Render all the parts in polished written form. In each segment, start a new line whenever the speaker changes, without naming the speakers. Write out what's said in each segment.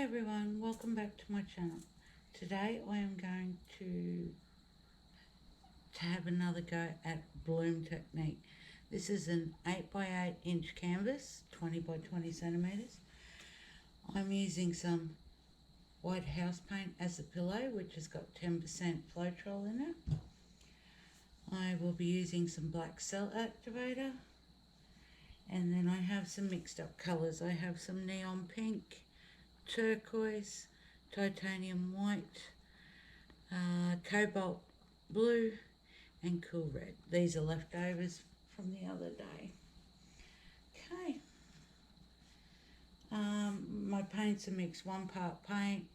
Everyone, welcome back to my channel. Today I am going to have another go at bloom technique. This is an 8 by 8 inch canvas, 20 by 20 centimeters. I'm using some white house paint as a pillow, which has got 10% Floetrol in it. I will be using some black cell activator, and then I have some mixed up colours. I have some neon pink, turquoise, titanium white, cobalt blue and cool red. These are leftovers from the other day. Okay, my paints are mixed: 1 part paint,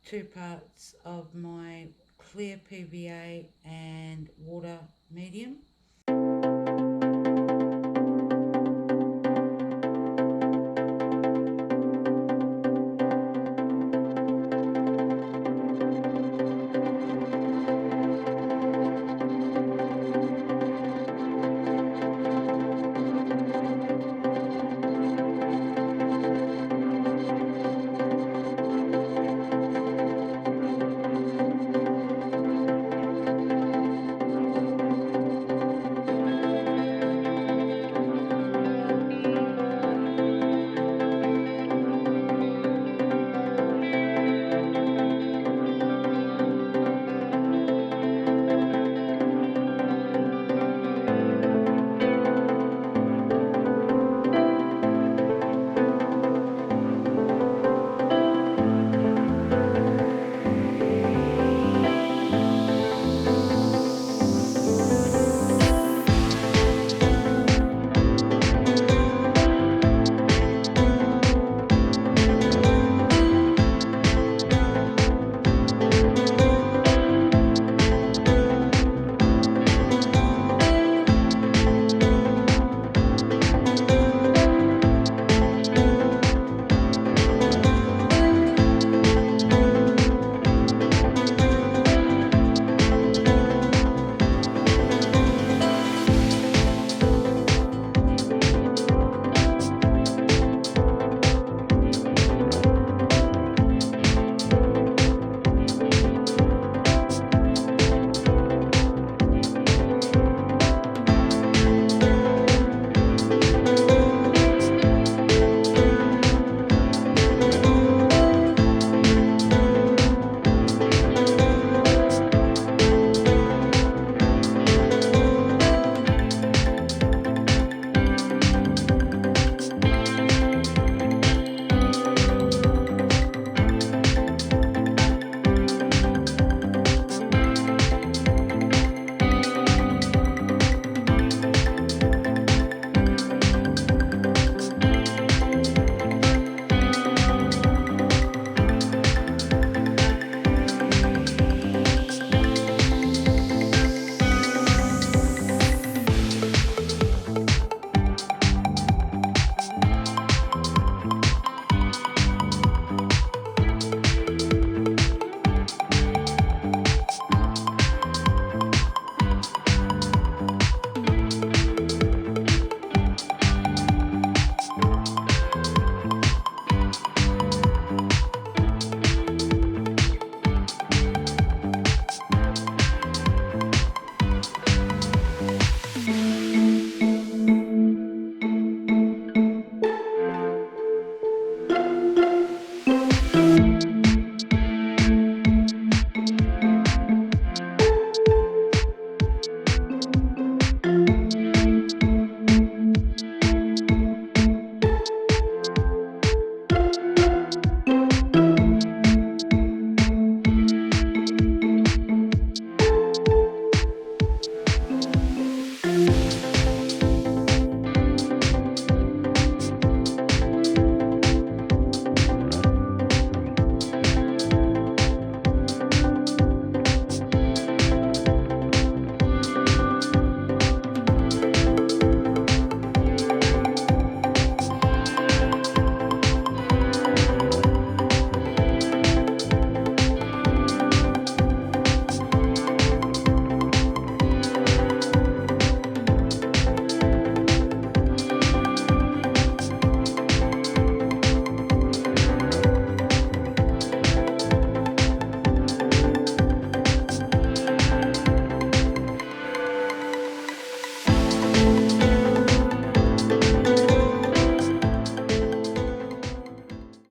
2 parts of my clear PVA and water medium,